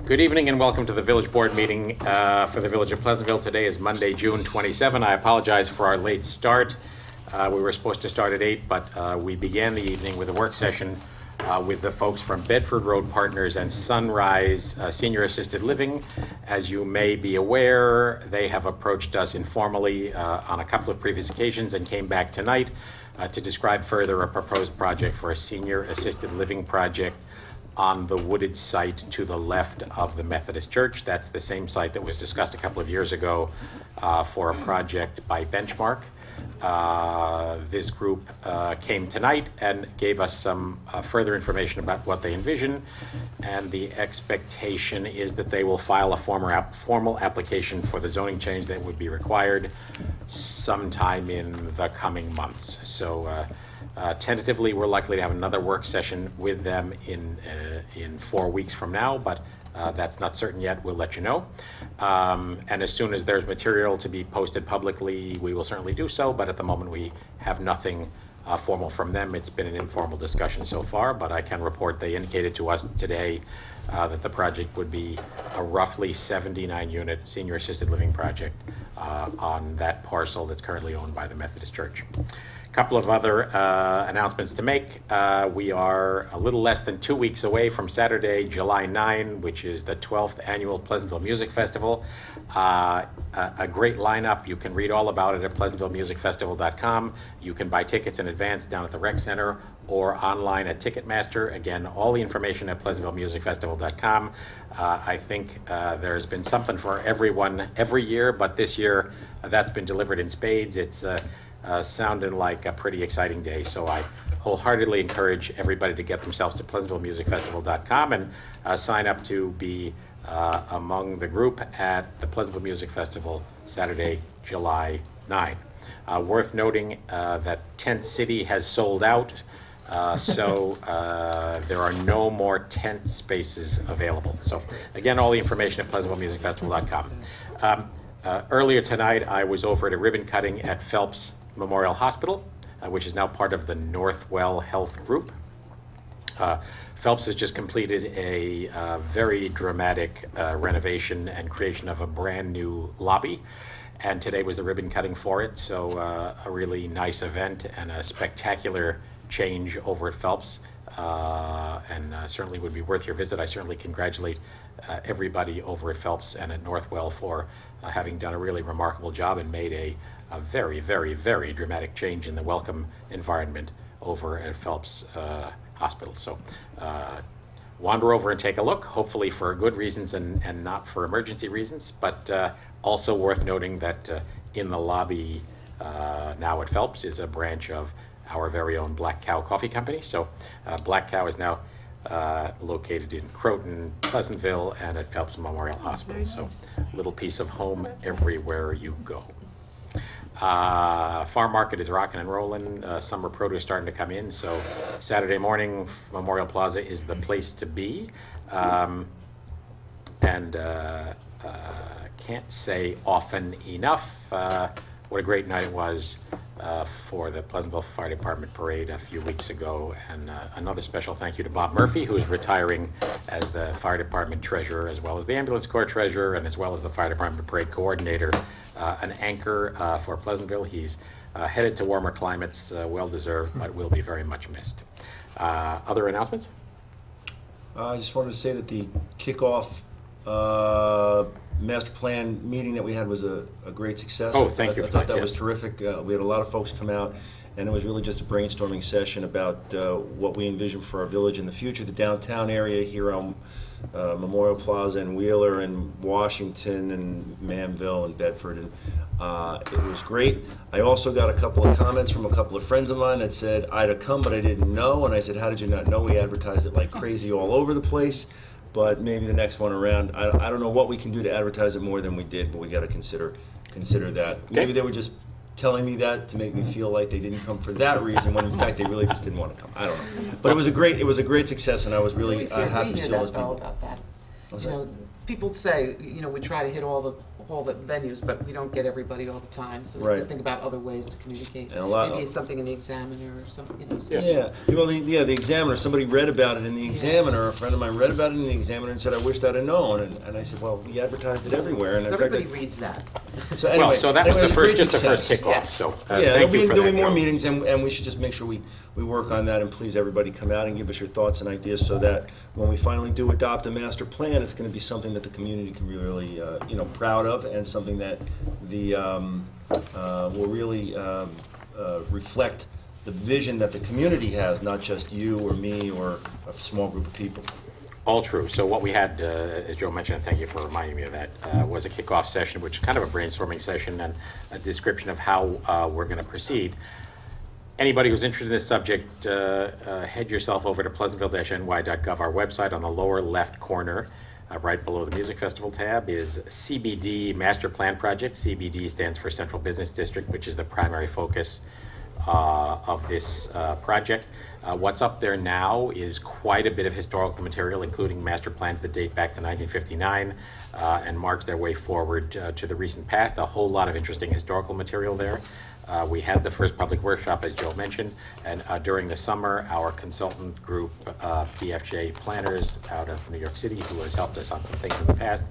Good evening and welcome to the Village Board meeting for the Village of Pleasantville. Today is Monday, June 27. I apologize for our late start. We were supposed to start at 8, but we began the evening with a work session with the folks from Bedford Road Partners and Sunrise Senior Assisted Living. As you may be aware, they have approached us informally on a couple of previous occasions and came back tonight to describe further a proposed project for a senior assisted living project on the wooded site to the left of the Methodist Church. That's the same site that was discussed a couple of years ago for a project by Benchmark. This group came tonight and gave us some further information about what they envision, and the expectation is that they will file a formal application for the zoning change that would be required sometime in the coming months. So tentatively, we're likely to have another work session with them in 4 weeks from now, but that's not certain yet. We'll let you know. And as soon as there's material to be posted publicly, we will certainly do so, but at the moment we have nothing formal from them. It's been an informal discussion so far, but I can report they indicated to us today that the project would be a roughly 79-unit senior assisted living project on that parcel that's currently owned by the Methodist Church. Couple of other announcements to make. We are a little less than 2 weeks away from Saturday, July 9, which is the 12th annual Pleasantville Music Festival. A great lineup. You can read all about it at pleasantvillemusicfestival.com. You can buy tickets in advance down at the Rec Center or online at Ticketmaster. Again, all the information at pleasantvillemusicfestival.com. I think there's been something for everyone every year, but this year that's been delivered in spades. It's sounding like a pretty exciting day, so I wholeheartedly encourage everybody to get themselves to pleasantvillemusicfestival.com and sign up to be among the group at the Pleasantville Music Festival Saturday, July 9. Worth noting that Tent City has sold out, so there are no more tent spaces available. So again, all the information at pleasantvillemusicfestival.com. Earlier tonight, I was over at a ribbon cutting at Phelps Memorial Hospital, which is now part of the Northwell Health Group. Phelps has just completed a very dramatic renovation and creation of a brand new lobby, and today was the ribbon cutting for it. So a really nice event and a spectacular change over at Phelps, and certainly would be worth your visit. I certainly congratulate everybody over at Phelps and at Northwell for having done a really remarkable job and made a very, very, very dramatic change in the welcome environment over at Phelps Hospital. So wander over and take a look, hopefully for good reasons and not for emergency reasons, but also worth noting that in the lobby now at Phelps is a branch of our very own Black Cow Coffee Company. So Black Cow is now located in Croton, Pleasantville, and at Phelps Memorial Hospital. So a little piece of home everywhere you go. Farm market is rocking and rolling. Summer produce starting to come in. So Saturday morning, Memorial Plaza is the place to be. And can't say often enough what a great night it was for the Pleasantville Fire Department parade a few weeks ago. And another special thank you to Bob Murphy, who is retiring as the Fire Department treasurer, as well as the Ambulance Corps treasurer, and as well as the Fire Department parade coordinator, an anchor for Pleasantville. He's headed to warmer climates, well-deserved, but will be very much missed. Other announcements? I just wanted to say that the kickoff master plan meeting that we had was a great success. Oh, thank you I for thought that. that Yes. was terrific. We had a lot of folks come out, and it was really just a brainstorming session about what we envision for our village in the future, the downtown area here on Memorial Plaza and Wheeler and Washington and Manville and Bedford, and it was great. I also got a couple of comments from a couple of friends of mine that said, I'd have come, but I didn't know, and I said, how did you not know? We advertised it like crazy all over the place. But maybe the next one around, I don't know what we can do to advertise it more than we did, but we got to consider that. Maybe they were just telling me that to make me feel like they didn't come for that reason, when in fact they really just didn't want to come. I don't know. But it was a great success, and I was really happy to see all those people. About that. You know, people say, we try to hit all hold at venues, but we don't get everybody all the time, so we have Right. to think about other ways to communicate. And a lot Maybe of- something in the Examiner or something, you know. So Yeah, well, the Examiner, somebody read about it in the Examiner, a friend of mine read about it in the Examiner and said, I wished I'd have known, and I said, well, we advertised it everywhere, and in fact, everybody reads that. so anyway, Well, so that was anyway, the it great first, just the first success. kickoff, Yeah. so Yeah, thank there'll you for be that, more Joe. meetings, and we should just make sure we work on that, and please everybody come out and give us your thoughts and ideas so that when we finally do adopt a master plan, it's going to be something that the community can be really, proud of, and something that will really reflect the vision that the community has, not just you or me or a small group of people. All true. So what we had, as Joe mentioned, and thank you for reminding me of that, was a kickoff session, which is kind of a brainstorming session and a description of how we're going to proceed. Anybody who's interested in this subject, head yourself over to pleasantville-ny.gov. Our website on the lower left corner, right below the Music Festival tab, is CBD Master Plan Project. CBD stands for Central Business District, which is the primary focus of this project. What's up there now is quite a bit of historical material, including master plans that date back to 1959 and march their way forward to the recent past. A whole lot of interesting historical material there. We had the first public workshop, as Joe mentioned, and during the summer, our consultant group, BFJ Planners out of New York City, who has helped us on some things in the past,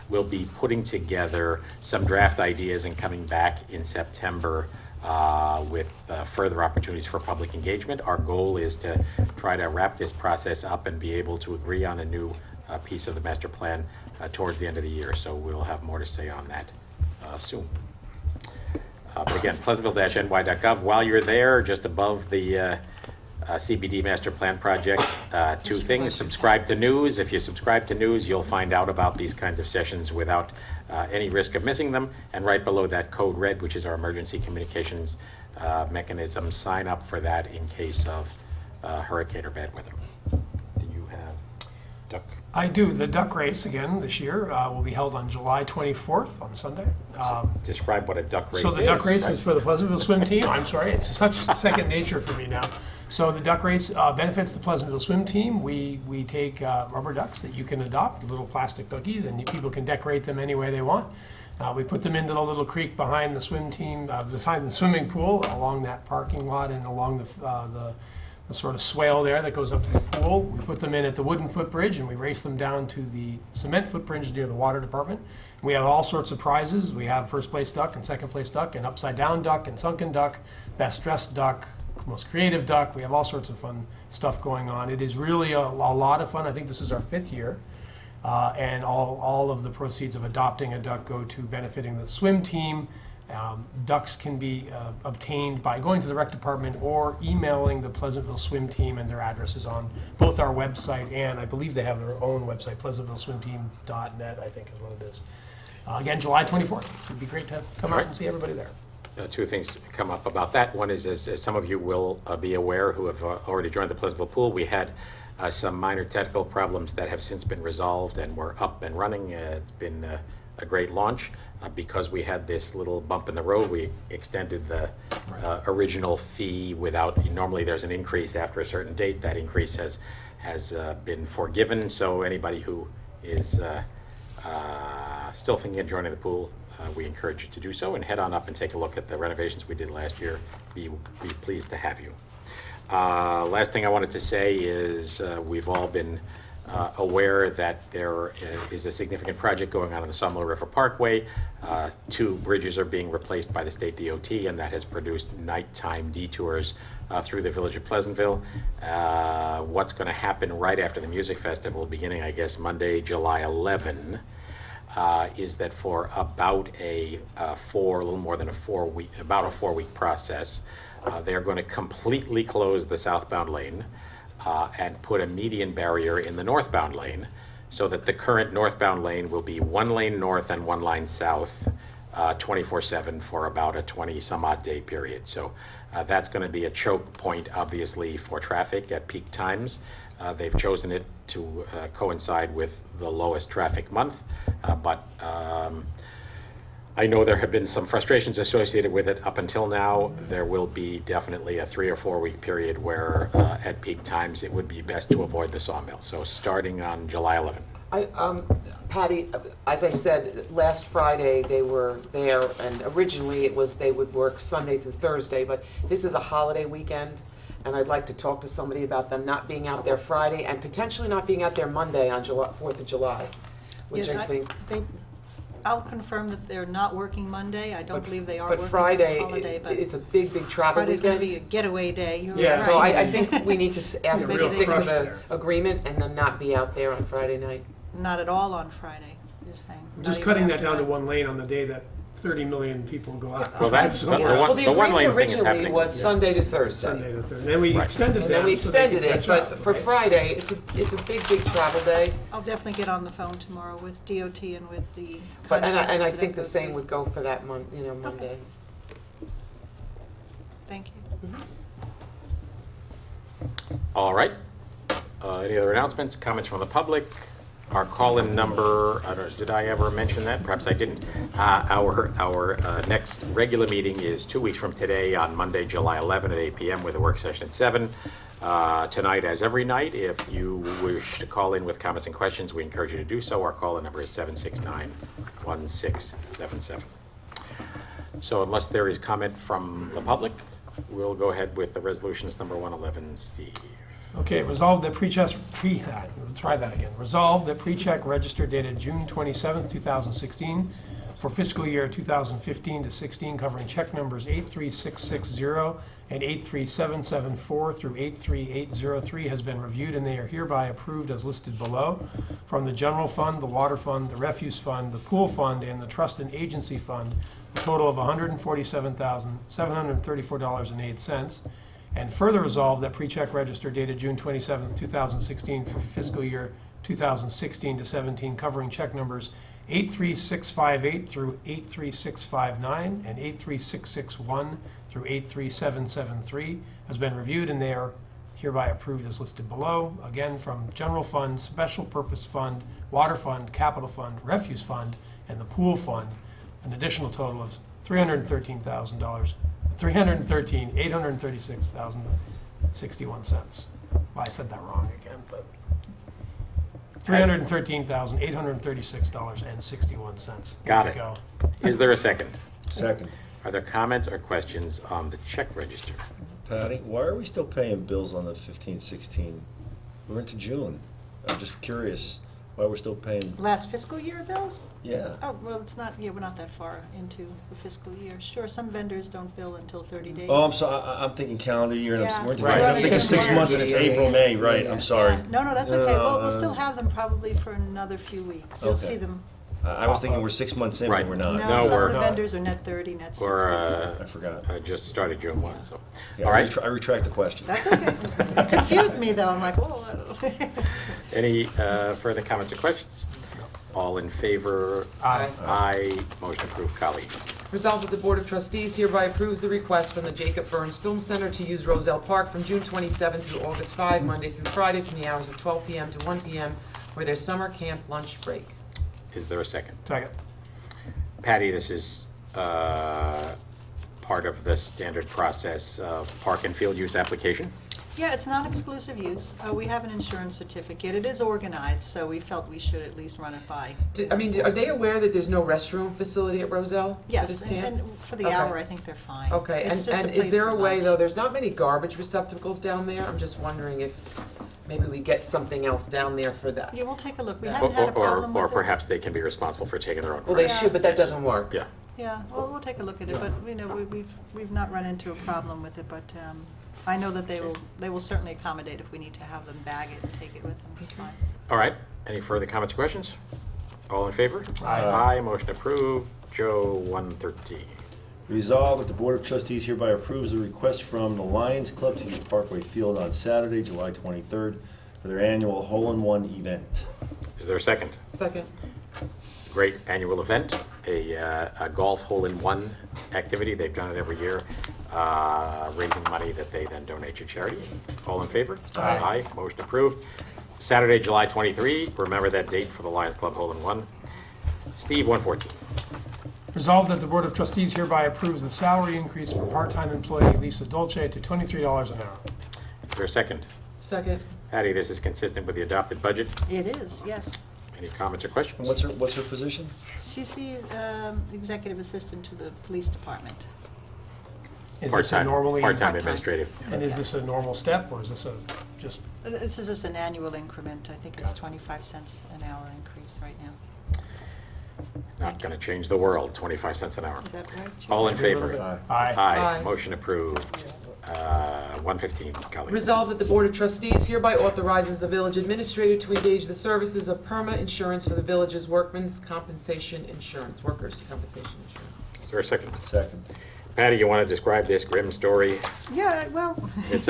will be putting together some draft ideas and coming back in September with further opportunities for public engagement. Our goal is to try to wrap this process up and be able to agree on a new piece of the master plan towards the end of the year. So we'll have more to say on that soon. But again, pleasantville-ny.gov. While you're there, just above the CBD Master Plan Project, two things. Subscribe to news. If you subscribe to news, you'll find out about these kinds of sessions without any risk of missing them. And right below that, Code Red, which is our emergency communications mechanism. Sign up for that in case of hurricane or bad weather. Do you have duck? I do. The duck race again this year will be held on July 24th on Sunday. Describe what a duck race is. So the duck race right? is for the Pleasantville swim team. I'm sorry, it's such second nature for me now. So the duck race benefits the Pleasantville swim team. We take rubber ducks that you can adopt, little plastic duckies, and people can decorate them any way they want. We put them into the little creek behind the swim team, behind the swimming pool, along that parking lot and along the sort of swale there that goes up to the pool. We put them in at the wooden footbridge and we race them down to the cement footbridge near the water department. We have all sorts of prizes. We have first place duck and second place duck and upside down duck and sunken duck, best dressed duck, most creative duck. We have all sorts of fun stuff going on. It is really a lot of fun. I think this is our 5th year. And all of the proceeds of adopting a duck go to benefiting the swim team. Ducks can be obtained by going to the rec department or emailing the Pleasantville swim team, and their address is on both our website and I believe they have their own website, pleasantvilleswimteam.net, I think is what it is. Again, July 24th. It'd be great to come out and see everybody there. Two things to come up about that. One is, as some of you will be aware who have already joined the Pleasantville pool, we had some minor technical problems that have since been resolved and we're up and running. It's been a great launch. Because we had this little bump in the road, we extended the original fee without, normally there's an increase after a certain date. That increase has been forgiven, so anybody who is still thinking of joining the pool, we encourage you to do so and head on up and take a look at the renovations we did last year. Be pleased to have you. Last thing I wanted to say is we've all been aware that there is a significant project going on the Sawmill River Parkway. 2 bridges are being replaced by the state DOT, and that has produced nighttime detours through the village of Pleasantville. What's going to happen right after the music festival, beginning, I guess, Monday, July 11, is that for about a little more than a 4-week process, they're going to completely close the southbound lane and put a median barrier in the northbound lane so that the current northbound lane will be 1 lane north and 1 lane south 24/7 for about a 20-some-odd day period. So that's going to be a choke point, obviously, for traffic at peak times. They've chosen it to coincide with the lowest traffic month, but I know there have been some frustrations associated with it up until now. There will be definitely a 3 or 4 week period where at peak times it would be best to avoid the sawmill. So starting on July 11. Patty, as I said, last Friday they were there, and originally they would work Sunday through Thursday, but this is a holiday weekend, and I'd like to talk to somebody about them not being out there Friday and potentially not being out there Monday on 4th of July, which Yeah, I think. I'll confirm that they're not working Monday. I don't believe they are working But Friday, on holiday, but it's a big travel Friday's going weekend. to be a getaway day. You're Yeah, right. So I think we need to ask them real to stick to crush the there. agreement and then not be out there on Friday night. Not at all on Friday, you're saying. Not Just even cutting that after down to one lane on the day that 30 million people go out. Well, that's So the we're- one- Well, the the one agreement lane thing is originally happening. was Sunday to Thursday. Sunday to Thursday. Then we Right. extended And that then we so they could extended it, catch but up, for right? Friday, it's a big travel day. I'll definitely get on the phone tomorrow with DOT and with the But, and I contractors think that the go same through. would go for that Monday. Thank you. All right. Any other announcements, comments from the public? Our call-in number, I don't know, did I ever mention that? Perhaps I didn't. Our next regular meeting is 2 weeks from today on Monday, July 11 at 8 p.m. with a work session at 7. Tonight, as every night, if you wish to call in with comments and questions, we encourage you to do so. Our call-in number is 769-1677. So unless there is comment from the public, we'll go ahead with the resolutions number 111. Steve. Okay, resolved that let's try that again. Resolved that pre-check register dated June 27th, 2016 for fiscal year 2015 to 16 covering check numbers 83660 and 83774 through 83803 has been reviewed and they are hereby approved as listed below from the general fund, the water fund, the refuse fund, the pool fund, and the trust and agency fund, a total of $147,734.08. And further resolved that pre-check register dated June 27, 2016 for fiscal year 2016 to 17 covering check numbers 83658 through 83659 and 83661 through 83773 has been reviewed and they are hereby approved as listed below. Again, from general fund, special purpose fund, water fund, capital fund, refuse fund, and the pool fund, an additional total of $313,836,061. Well, I said that wrong again, but $313,836.61. Got There it. you go. Is there a second? Second. Are there comments or questions on the check register? Patty, why are we still paying bills on the 15-16? We're into June. I'm just curious why we're still paying. Last fiscal year bills? Yeah. Oh, well, it's not, yeah, we're not that far into the fiscal year. Sure, some vendors don't bill until 30 days. Oh, I'm sorry. I'm thinking calendar year. And Yeah. we're into Right. June. I'm thinking Right. 6 months and it's April, May. Right. I'm sorry. Yeah. No, that's okay. Well, we'll still have them probably for another few weeks. You'll Okay. see them. I was thinking we're 6 months in, Right. but we're not. No, No, some we're of the not. vendors are net 30, net 60. Or I forgot. just started June 1, so. Yeah, All right. I retract the question. That's okay. It confused me, though. I'm like, whoa. Any further comments or questions? All in favor? Aye. Aye. Motion approved. Colleague. Resolved that the Board of Trustees hereby approves the request from the Jacob Burns Film Center to use Roselle Park from June 27th through August 5, Monday through Friday, from the hours of 12 p.m. to 1 p.m. for their summer camp lunch break. Is there a second? Second. Patty, this is part of the standard process of park and field use application? Yeah, it's non-exclusive use. We have an insurance certificate. It is organized, so we felt we should at least run it by. Are they aware that there's no restroom facility at Roselle? for Yes, this and camp? and for the Okay. hour, I think they're fine. Okay, It's just a and place is there for a way, lunch. though, there's not many garbage receptacles down there? I'm just wondering if maybe we get something else down there for that. Yeah, we'll take a look. We Or- haven't had a problem Or with it. perhaps they can be responsible for taking their own. Well, they trash. should, but that doesn't work. Yeah. Yeah, well, we'll take a look at it, but, you know, we've not run into a problem with it, but I know that they will certainly accommodate if we need to have them bag it and take it with them. It's fine. All right. Any further comments or questions? All in favor? Aye. Aye. Motion approved. Joe, 113. Resolved that the Board of Trustees hereby approves the request from the Lions Club to use Parkway Field on Saturday, July 23rd for their annual hole-in-one event. Is there a second? Second. Great annual event, a golf hole-in-one activity. They've done it every year, raising money that they then donate to charity. All in favor? Aye. Motion approved. Saturday, July 23. Remember that date for the Lions Club hole-in-one. Steve, 114. Resolved that the Board of Trustees hereby approves the salary increase for part-time employee Lisa Dolce to $23 an hour. Is there a second? Second. Patty, this is consistent with the adopted budget. It is, yes. Any comments or questions? And what's her position? She's the executive assistant to the police department. Is this a Part-time, normally? part-time Part-time. administrative. And is this a normal step, or is this a just? This is just an annual increment. I think it's Got it. 25 cents an hour increase right now. Not going to change the world, 25 cents an hour. Is that right, Jim? All in favor? Aye. Aye. Aye. Motion approved. 115, Kelly. Resolved that the Board of Trustees hereby authorizes the village administrator to engage the services of PERMA Insurance for the village's workers' compensation insurance. Is there a second? Second. Patty, you want to describe this grim story? Yeah, well. It's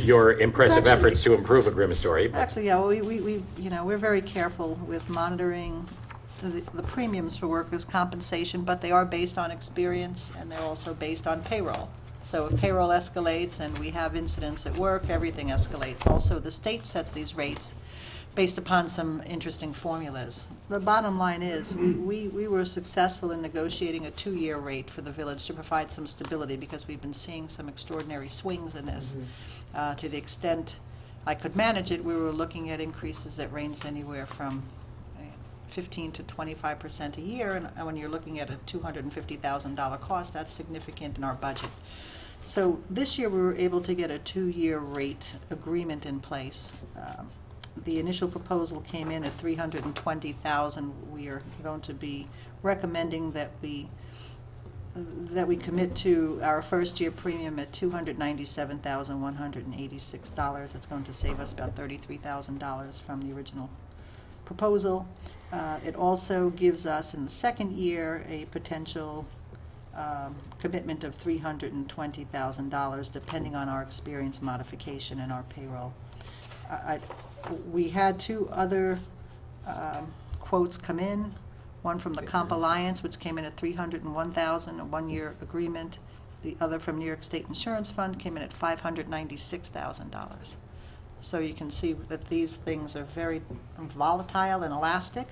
your impressive actually- efforts to improve a grim story. but- Actually, yeah, well, we, you know, we're very careful with monitoring the premiums for workers' compensation, but they are based on experience, and they're also based on payroll. So if payroll escalates and we have incidents at work, everything escalates. Also, the state sets these rates based upon some interesting formulas. The bottom line is, we were successful in negotiating a 2-year rate for the village to provide some stability, because we've been seeing some extraordinary swings in this. To the extent I could manage it, we were looking at increases that ranged anywhere from 15 to 25% a year, and when you're looking at a $250,000 cost, that's significant in our budget. So this year, we were able to get a 2-year rate agreement in place. The initial proposal came in at $320,000. We are going to be recommending that we commit to our first-year premium at $297,186. That's going to save us about $33,000 from the original proposal. It also gives us, in the second year, a potential commitment of $320,000, depending on our experience modification and our payroll. We had 2 other quotes come in, one from the Comp Alliance, which came in at $301,000, a 1-year agreement. The other from New York State Insurance Fund came in at $596,000. So you can see that these things are very volatile and elastic.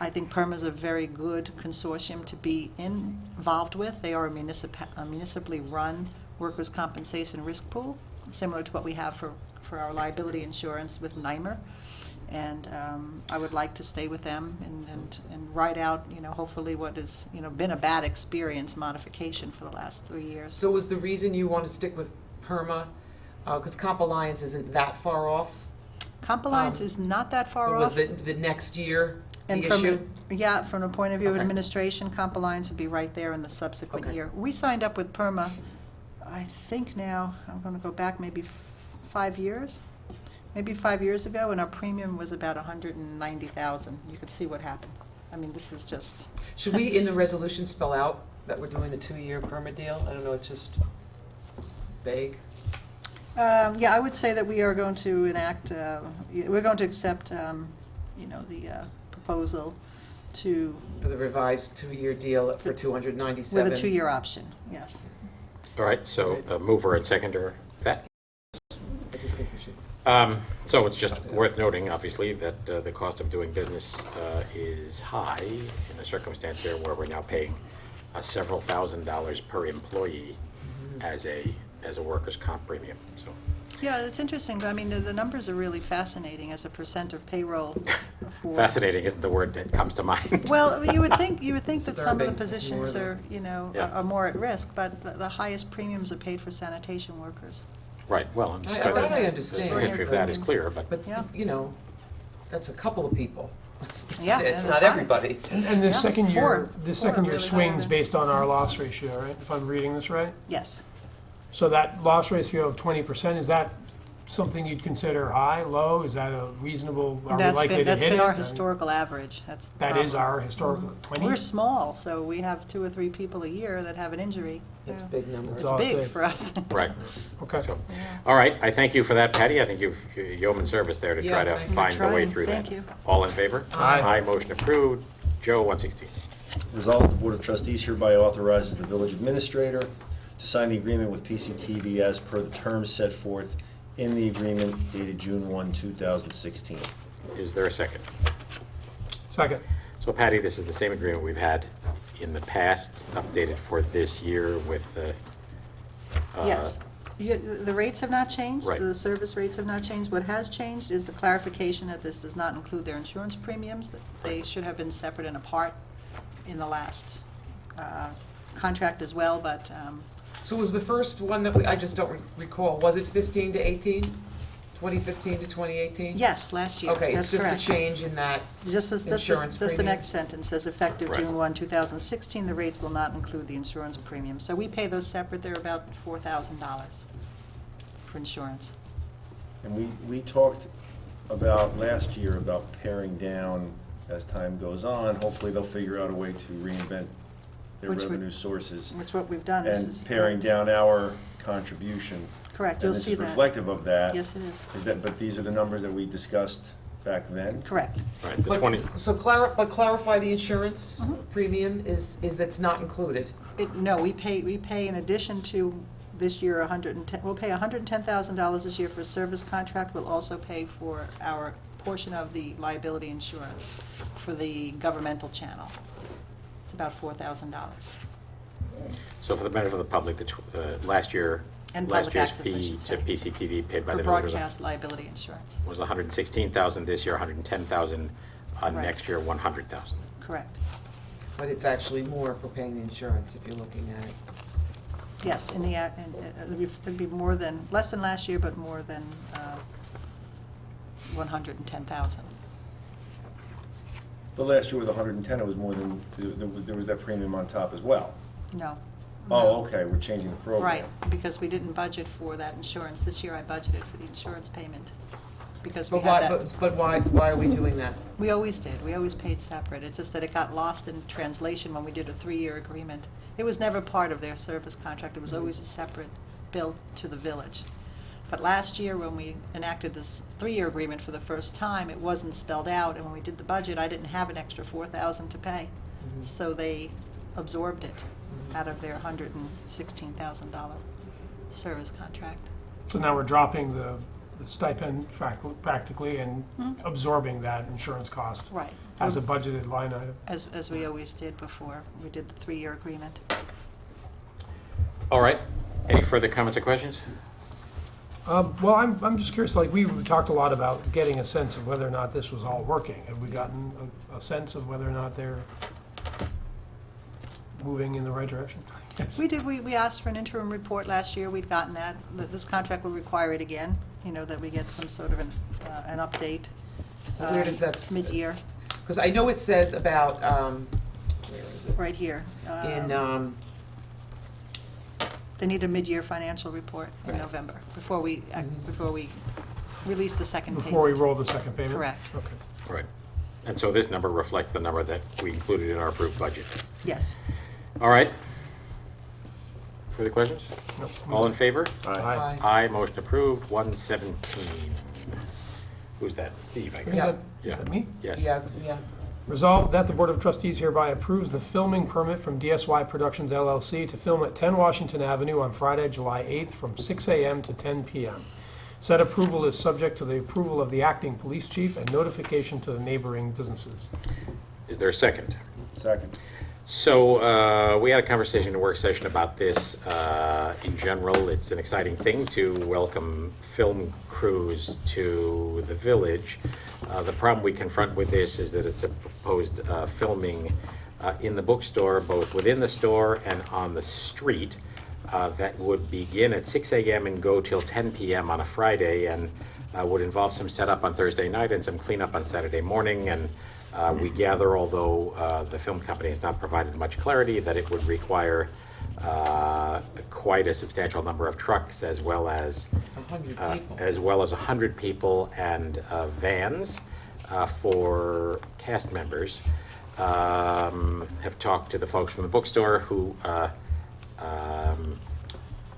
I think PERMA is a very good consortium to be involved with. They are a municipally run workers' compensation risk pool, similar to what we have for our liability insurance with NYMER. And I would like to stay with them and ride out, you know, hopefully what has, you know, been a bad experience modification for the last 3 years. So was the reason you want to stick with PERMA, because Comp Alliance isn't that far off? Comp Alliance is not that far Was off. the next year the And issue? from the point of view of Okay. administration, Comp Alliance would be right there in the subsequent Okay. year. We signed up with PERMA, I think now, I'm going to go back maybe 5 years, maybe 5 years ago, and our premium was about $190,000. You could see what happened. I mean, this is just. Should we, in the resolution, spell out that we're doing the 2-year PERMA deal? I don't know, it's just vague. Yeah, I would say that we are going to enact, we're going to accept, you know, the proposal to, For the revised 2-year deal for $297. with a 2-year option, yes. All right, so mover and seconder, that. I just think we should. So it's just worth noting, obviously, that the cost of doing business is high in a circumstance here where we're now paying several $1,000s per employee as a workers' comp premium. So Yeah, it's interesting. I mean, the numbers are really fascinating as a percent of payroll. For fascinating isn't the word that comes to mind. Well, you would think that some of the Disturbing, positions more are, you know, Yeah. are more at risk, but the highest premiums are paid for sanitation workers. Right, well, I'm just That I the understand. history of that is clear, but But, Yeah. you know, that's a couple of people. Yeah, It's and not it's everybody. And the Yeah, second year, four. the Four second year really swings high. based on our loss ratio, right? If I'm reading this right? Yes. So that loss ratio of 20%, is that something you'd consider high, low? Is that a reasonable, are we likely to hit it? That's been our I mean, historical average. That's the That is problem. our historical, 20? We're small, so we have 2 or 3 people a year that have an injury. It's a big number. That's It's all it big takes. for us. right. Okay. So, all right, I thank you for that, Patty. I think you've yeoman service there to Yeah, try to thank you. find the way Trying. through that. Thank you. All in favor? Aye. Aye, motion approved. Joe, 116. Resolved, the Board of Trustees hereby authorizes the village administrator to sign the agreement with PCTV as per the terms set forth in the agreement dated June 1, 2016. Is there a second? Second. So Patty, this is the same agreement we've had in the past, updated for this year with Yes. The rates have not changed. Right. The service rates have not changed. What has changed is the clarification that this does not include their insurance premiums, that they should have been separate and apart in the last contract as well, but So was the first one that I just don't recall, was it 15 to 18? 2015 to 2018? yes, last year. Okay, That's it's just a correct. change in that insurance Just the premium? next sentence says, effective Right. June 1, 2016, the rates will not include the insurance premium. So we pay those separate. They're about $4,000 for insurance. And we talked about last year about paring down as time goes on. Hopefully they'll figure out a way to reinvent their Which would- revenue sources Which what we've done. This and is paring down our contribution. correct. And You'll this see is that. reflective of that. Yes, it is. But these are the numbers that we discussed back then? Correct. Right, the 20, So clarify the insurance premium is that's not included. No, we pay in addition to this year, we'll pay $110,000 this year for a service contract. We'll also pay for our portion of the liability insurance for the governmental channel. It's about $4,000. so for the benefit of the public, last year, And last public year's access, I fee should to say. PCTV paid by For the village broadcast liability insurance. was 116,000 this year, 110,000 Right. next year, 100,000. Correct. But it's actually more for paying the insurance if you're looking at it. Yes, it'd be more than, less than last year, but more than 110,000. But last year with 110, it was more than, there was that premium on top as well. No. Oh, okay, we're changing the program. Right, because we didn't budget for that insurance. This year I budgeted for the insurance payment, because we had that. But why are we doing that? We always did. We always paid separate. It's just that it got lost in translation when we did a 3-year agreement. It was never part of their service contract. It was always a separate bill to the village. But last year, when we enacted this 3-year agreement for the first time, it wasn't spelled out, and when we did the budget, I didn't have an extra $4,000 to pay. So they absorbed it out of their $116,000 service contract. So now we're dropping the stipend practically and absorbing that insurance cost Right. as a budgeted line item. As we always did before we did the 3-year agreement. All right, any further comments or questions? Well, I'm just curious, like, we talked a lot about getting a sense of whether or not this was all working. Have we gotten a sense of whether or not they're moving in the right direction? Yes. We did, we asked for an interim report last year. We'd gotten that. This contract will require it again, that we get some sort of an update. Where does that? Mid-year, Because I know it says about, where is it? right here. In, They need a mid-year financial report in Right. November, before we release the second payment. Before we roll the second payment? Correct. Okay. Right. And so this number reflects the number that we included in our approved budget. Yes. All right. Further questions? Nope. All in favor? Aye. Aye, motion approved. 117. Who's that? Steve, I guess. Is Yeah. that- Yeah. Is that me? Yes. yeah. Resolved that the Board of Trustees hereby approves the filming permit from DSY Productions LLC to film at 10 Washington Avenue on Friday, July 8th from 6 a.m. to 10 p.m. Said approval is subject to the approval of the acting police chief and notification to the neighboring businesses. Is there a second? Second. So we had a conversation in a work session about this. In general, it's an exciting thing to welcome film crews to the village. The problem we confront with this is that it's a proposed filming in the bookstore, both within the store and on the street, that would begin at 6 a.m. and go till 10 p.m. on a Friday, and would involve some setup on Thursday night and some cleanup on Saturday morning. And we gather, although the film company has not provided much clarity, that it would require quite a substantial number of trucks, as well as 100 people and vans for cast members. Have talked to the folks from the bookstore who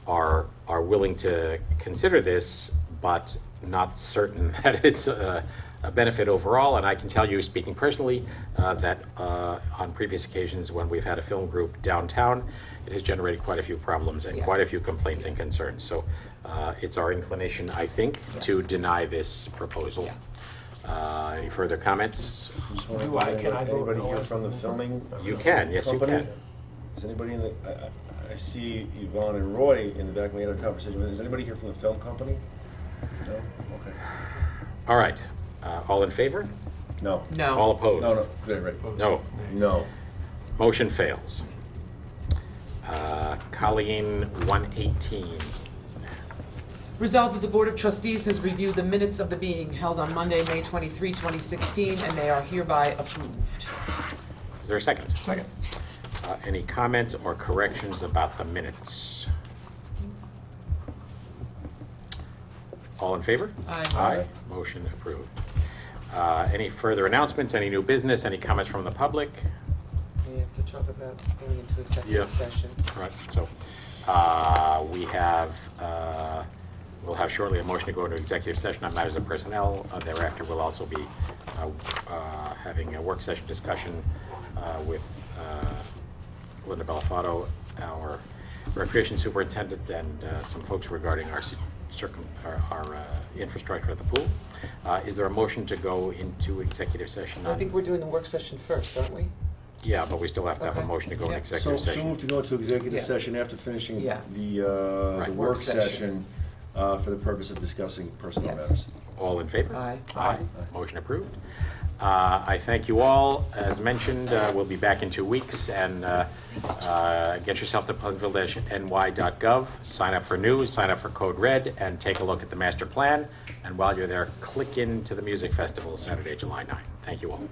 are willing to consider this, but not certain that it's a benefit overall. And I can tell you, speaking personally, that on previous occasions when we've had a film group downtown, it has generated quite a few problems and quite a few complaints and concerns. So it's our inclination, I think, to deny this proposal. Any further comments? Just wanna Do I- know can I vote anybody no here as from the the filming? You can, yes, you company? can. Is anybody in the, I see Yvonne and Roy in the back of my other conversation. Is anybody here from the film company? No? Okay. All right. All in favor? No. No. All opposed? No, right. No. No. Motion fails. Colleen, 118. Resolved that the Board of Trustees has reviewed the minutes of the meeting held on Monday, May 23, 2016, and they are hereby approved. Is there a second? Second. Any comments or corrections about the minutes? All in favor? Aye. Motion approved. Any further announcements, any new business, any comments from the public? We have to talk about going into executive session. All right, so we'll have shortly a motion to go into executive session on matters of personnel. Thereafter, we'll also be having a work session discussion with Linda Belafato, our recreation superintendent, and some folks regarding our infrastructure at the pool. Is there a motion to go into executive session? I think we're doing the work session first, aren't we? Yeah, but we still have to have a Okay. motion to go into Yeah. executive So session. move to go into executive Yeah. session after finishing Yeah. the Right. work Work session. session for the purpose of discussing personnel Yes. matters. All in favor? Aye. Aye. Motion approved. I thank you all. As mentioned, we'll be back in 2 weeks, and get yourself to pleasantville-ny.gov, sign up for news, sign up for Code Red, and take a look at the master plan. And while you're there, click into the music festival Saturday, July 9. Thank you all.